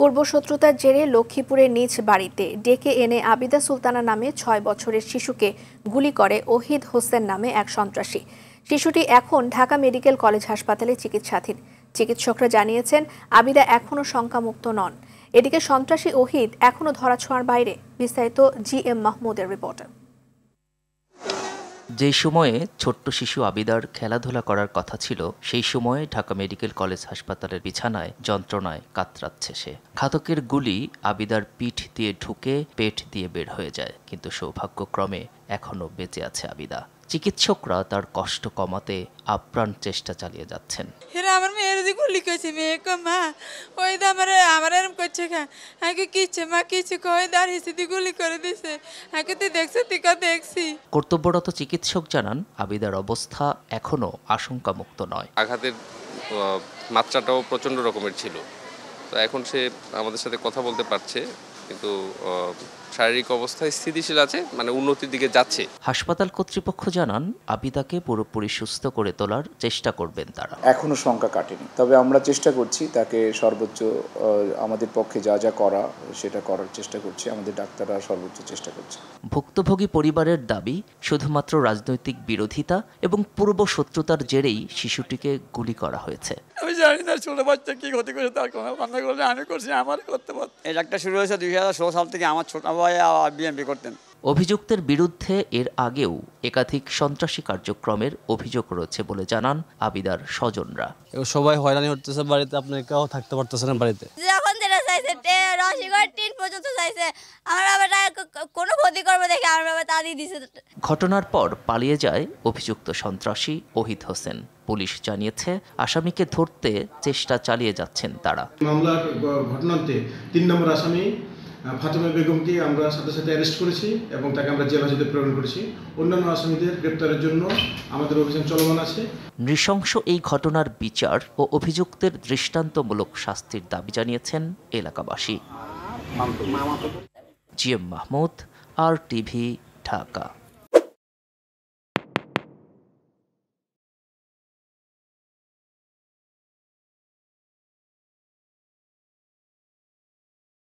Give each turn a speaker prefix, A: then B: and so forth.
A: পূর্বশত্রুতার জেরে লক্ষ্মীপুরের নিজ বাড়িতে ডেকে এনে আবিদা সুলতানা নামে ৬ বছরের শিশুকে গুলি করে ওহিদ হোসেন নামে এক সন্ত্রাসী। শিশুটি এখন ঢাকা মেডিকেল কলেজ হাসপাতালে চিকিৎসাধীন। চিকিৎসকরা জানিয়েছেন আবিদা এখনও শঙ্কামুক্ত নন। এদিকে সন্ত্রাসী ওহিদ এখনও ধরাছোঁয়ার বাইরে। বিস্তারিত GM মাহমুদের রিপোর্টে।
B: যে সময়ে ছোট্ট শিশু আবিদার খেলাধুলা করার কথা ছিল, সেই সময়ে ঢাকা মেডিকেল কলেজ হাসপাতালের বিছানায় যন্ত্রণায় কাতরাচ্ছে সে। ঘাতকের গুলি আবিদার পিঠ দিয়ে ঢুকে পেট দিয়ে বের হয়ে যায়, কিন্তু সৌভাগ্যক্রমে এখনও বেঁচে আছে আবিদা। চিকিৎসকরা তার কষ্ট কমাতে আপ্রাণ চেষ্টা চালিয়ে যাচ্ছেন।
C: আমার মেয়ের যে গুলি করেছে, মেয়ে মা ওই আমার এরম করছে কিচ্ছে মা কিছু কয়ে দাঁড়িয়েছে তুই গুলি করে দিছে, তুই দেখছো তুই দেখছি।
B: কর্তব্যরত চিকিৎসক জানান আবিদার অবস্থা এখনো আশঙ্কামুক্ত নয়।
D: আঘাতের মাত্রাটাও প্রচণ্ড রকমের ছিল। তো এখন সে আমাদের সাথে কথা বলতে পারছে, কিন্তু শারীরিক অবস্থায় স্থিতিশীল আছে, মানে উন্নতির দিকে যাচ্ছে।
B: হাসপাতাল কর্তৃপক্ষ জানান আবিদাকে পুরোপুরি সুস্থ করে তোলার চেষ্টা করবেন তারা।
E: এখনো শঙ্কা কাটেনি, তবে আমরা চেষ্টা করছি তাকে সর্বোচ্চ আমাদের পক্ষে যা যা করা সেটা করার চেষ্টা করছি। আমাদের ডাক্তাররা সর্বোচ্চ চেষ্টা করছে।
B: ভুক্তভোগী পরিবারের দাবি, শুধুমাত্র রাজনৈতিক বিরোধিতা এবং পূর্ব শত্রুতার জেরেই শিশুটিকে গুলি করা হয়েছে।
F: আমি জানি না ছোট বাচ্চা কি ক্ষতি করেছে, তার কোনো কান্না করলে আমি করছি, আমার করতে পারত। এই একটা শুরু হয়েছে 2016 সাল থেকে। আমার ছোট ভাই বিএনপি করতেন।
B: অভিযুক্তের বিরুদ্ধে এর আগেও একাধিক সন্ত্রাসী কার্যক্রমের অভিযোগ রয়েছে বলে জানান আবিদার স্বজনরা।
G: সবাই হয়রানি হতেছে বাড়িতে, আপনি কেউ থাকতে পারতেছে না বাড়িতে।
H: যখন যেটা চাইছে রসিকর টিন পর্যন্ত চাইছে, আমার বাবাটা কোনো ক্ষতি করবে দেখে আমার বাবা তা দিয়ে দিছে।
B: ঘটনার পর পালিয়ে যায় অভিযুক্ত সন্ত্রাসী ওহিদ হোসেন। পুলিশ জানিয়েছে আসামিকে ধরতে চেষ্টা চালিয়ে যাচ্ছেন তারা।
I: মামলার ঘটনাতে ৩ নম্বর আসামি ফাতেমা বেগমকে আমরা সাথে সাথে অ্যারেস্ট করেছি এবং তাকে আমরা জেল হাজতে প্রেরণ করেছি। অন্যান্য আসামিদের গ্রেপ্তারের জন্য আমাদের অভিযান চলমান আছে।
B: নৃশংস এই ঘটনার বিচার ও অভিযুক্তের দৃষ্টান্তমূলক শাস্তির দাবি জানিয়েছেন এলাকাবাসী। GM Mahmud, RTV, Dhaka.